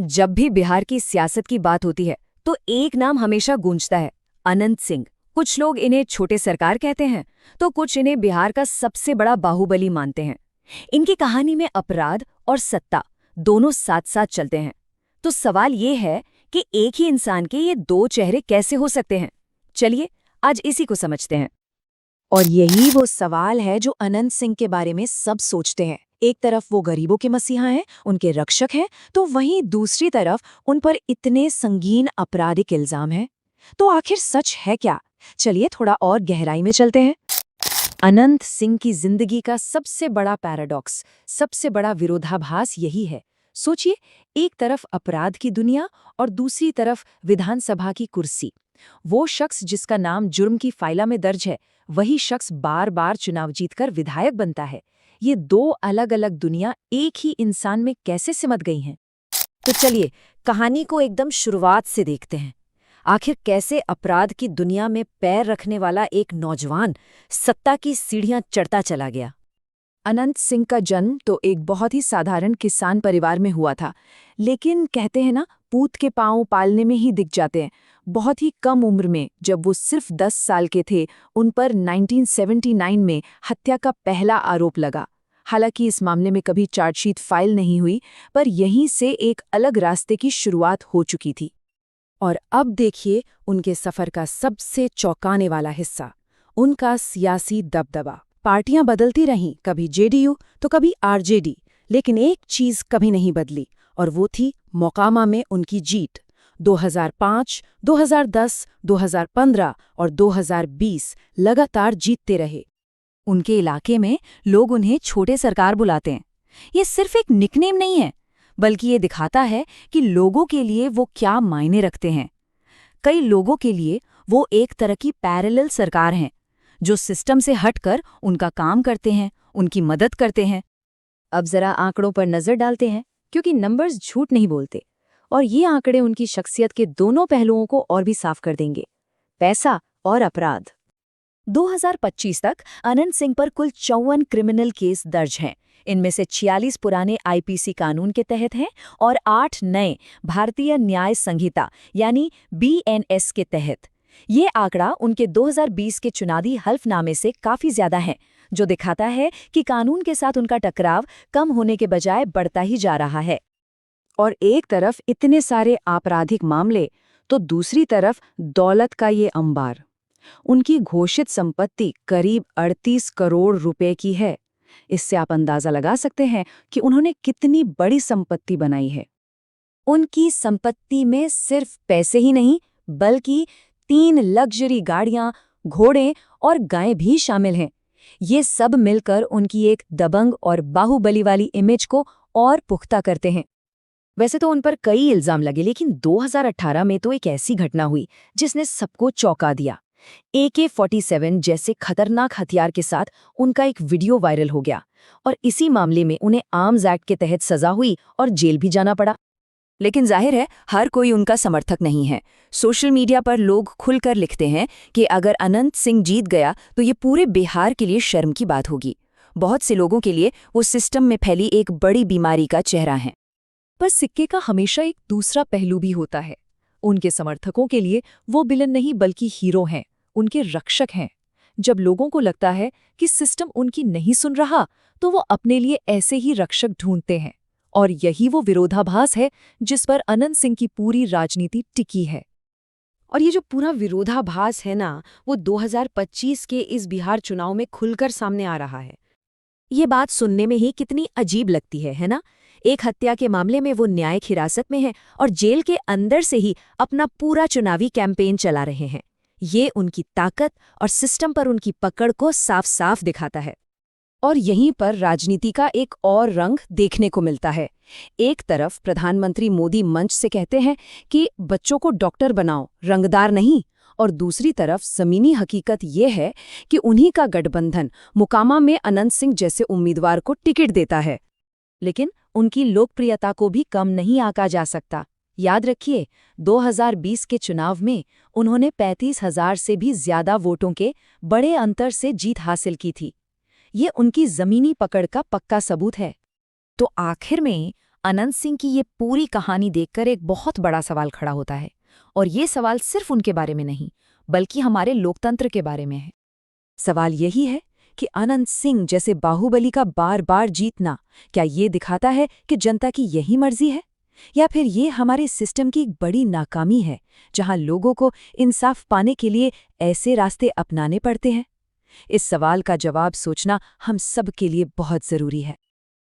जब भी बिहार की सियासत की बात होती है तो एक नाम हमेशा गूंजता है, अनंत सिंह। कुछ लोग इन्हें छोटे सरकार कहते हैं तो कुछ इन्हें बिहार का सबसे बड़ा बाहुबली मानते हैं। इनकी कहानी में अपराध और सत्ता दोनों साथ साथ चलते हैं। तो सवाल ये है कि एक ही इंसान के ये दो चेहरे कैसे हो सकते हैं। चलिए आज इसी को समझते हैं। और यही वो सवाल है जो अनंत सिंह के बारे में सब सोचते हैं। एक तरफ वो गरीबों के मसीहा हैं, उनके रक्षक हैं, तो वहीं दूसरी तरफ उन पर इतने संगीन आपराधिक इल्जाम हैं। तो आखिर सच है क्या? चलिए थोड़ा और गहराई में चलते हैं। अनंत सिंह की जिंदगी का सबसे बड़ा पैराडॉक्स, सबसे बड़ा विरोधाभास यही है। सोचिए, एक तरफ अपराध की दुनिया और दूसरी तरफ विधानसभा की कुर्सी। वो शख्स जिसका नाम जुर्म की फाइला में दर्ज है, वही शख्स बार बार चुनाव जीतकर विधायक बनता है। ये दो अलग अलग दुनिया एक ही इंसान में कैसे सिमट गई हैं? तो चलिए कहानी को एकदम शुरुआत से देखते हैं। आखिर कैसे अपराध की दुनिया में पैर रखने वाला एक नौजवान सत्ता की सीढ़ियां चढ़ता चला गया। अनंत सिंह का जन्म तो एक बहुत ही साधारण किसान परिवार में हुआ था, लेकिन कहते हैं ना, पूत के पांव पालने में ही दिख जाते हैं। बहुत ही कम उम्र में, जब वो सिर्फ 10 साल के थे, उन पर 1979 में हत्या का पहला आरोप लगा। हालांकि इस मामले में कभी चार्जशीट फाइल नहीं हुई, पर यहीं से एक अलग रास्ते की शुरुआत हो चुकी थी। और अब देखिए उनके सफर का सबसे चौंकाने वाला हिस्सा, उनका सियासी दबदबा। पार्टियां बदलती रहीं, कभी जेडीयू तो कभी आरजेडी, लेकिन एक चीज कभी नहीं बदली, और वो थी मोकामा में उनकी जीत। 2005, 2010, 2015 और 2020 लगातार जीतते रहे। उनके इलाके में लोग उन्हें छोटे सरकार बुलाते हैं। ये सिर्फ एक निकनेम नहीं है, बल्कि ये दिखाता है कि लोगों के लिए वो क्या मायने रखते हैं। कई लोगों के लिए वो एक तरह की पैरेलल सरकार हैं, जो सिस्टम से हटकर उनका काम करते हैं, उनकी मदद करते हैं। अब जरा आंकड़ों पर नजर डालते हैं, क्योंकि नंबर्स झूठ नहीं बोलते, और ये आंकड़े उनकी शख्सियत के दोनों पहलुओं को और भी साफ कर देंगे, पैसा और अपराध। 2025 तक अनंत सिंह पर कुल 54 क्रिमिनल केस दर्ज हैं। इनमें से 46 पुराने आईपीसी कानून के तहत हैं और 8 नए भारतीय न्याय संहिता यानी बीएनएस के तहत। ये आंकड़ा उनके 2020 के चुनावी हल्फनामे से काफी ज्यादा है, जो दिखाता है कि कानून के साथ उनका टकराव कम होने के बजाय बढ़ता ही जा रहा है। और एक तरफ इतने सारे आपराधिक मामले, तो दूसरी तरफ दौलत का ये अंबार। उनकी घोषित संपत्ति करीब 38 करोड़ रुपए की है। इससे आप अंदाजा लगा सकते हैं कि उन्होंने कितनी बड़ी संपत्ति बनाई है। उनकी संपत्ति में सिर्फ पैसे ही नहीं, बल्कि 3 लग्जरी गाड़ियां, घोड़े और गायें भी शामिल हैं। ये सब मिलकर उनकी एक दबंग और बाहुबली वाली इमेज को और पुख्ता करते हैं। वैसे तो उन पर कई इल्जाम लगे, लेकिन 2018 में तो एक ऐसी घटना हुई जिसने सबको चौंका दिया। AK-47 जैसे खतरनाक हथियार के साथ उनका एक वीडियो वायरल हो गया, और इसी मामले में उन्हें आर्म्स एक्ट के तहत सजा हुई और जेल भी जाना पड़ा। लेकिन जाहिर है हर कोई उनका समर्थक नहीं है। सोशल मीडिया पर लोग खुलकर लिखते हैं कि अगर अनंत सिंह जीत गया तो ये पूरे बिहार के लिए शर्म की बात होगी। बहुत से लोगों के लिए वो सिस्टम में फैली एक बड़ी बीमारी का चेहरा है। पर सिक्के का हमेशा एक दूसरा पहलू भी होता है। उनके समर्थकों के लिए वो विलन नहीं, बल्कि हीरो हैं, उनके रक्षक हैं। जब लोगों को लगता है कि सिस्टम उनकी नहीं सुन रहा, तो वो अपने लिए ऐसे ही रक्षक ढूंढते हैं। और यही वो विरोधाभास है जिस पर अनंत सिंह की पूरी राजनीति टिकी है। और ये जो पूरा विरोधाभास है ना, वो 2025 के इस बिहार चुनाव में खुलकर सामने आ रहा है। ये बात सुनने में ही कितनी अजीब लगती है ना? एक हत्या के मामले में वो न्यायिक हिरासत में है और जेल के अंदर से ही अपना पूरा चुनावी कैंपेन चला रहे हैं। ये उनकी ताकत और सिस्टम पर उनकी पकड़ को साफ साफ दिखाता है। और यहीं पर राजनीति का एक और रंग देखने को मिलता है। एक तरफ प्रधानमंत्री मोदी मंच से कहते हैं कि बच्चों को डॉक्टर बनाओ, रंगदार नहीं, और दूसरी तरफ ज़मीनी हकीकत ये है कि उन्हीं का गठबंधन मोकामा में अनंत सिंह जैसे उम्मीदवार को टिकट देता है। लेकिन उनकी लोकप्रियता को भी कम नहीं आंका जा सकता। याद रखिए, 2020 के चुनाव में उन्होंने 35,000 से भी ज्यादा वोटों के बड़े अंतर से जीत हासिल की थी। ये उनकी जमीनी पकड़ का पक्का सबूत है। तो आखिर में अनंत सिंह की ये पूरी कहानी देखकर एक बहुत बड़ा सवाल खड़ा होता है, और ये सवाल सिर्फ उनके बारे में नहीं, बल्कि हमारे लोकतंत्र के बारे में है। सवाल यही है कि अनंत सिंह जैसे बाहुबली का बार बार जीतना क्या ये दिखाता है कि जनता की यही मर्जी है, या फिर ये हमारे सिस्टम की एक बड़ी नाकामी है जहां लोगों को इंसाफ पाने के लिए ऐसे रास्ते अपनाने पड़ते हैं। इस सवाल का जवाब सोचना हम सब के लिए बहुत जरूरी है।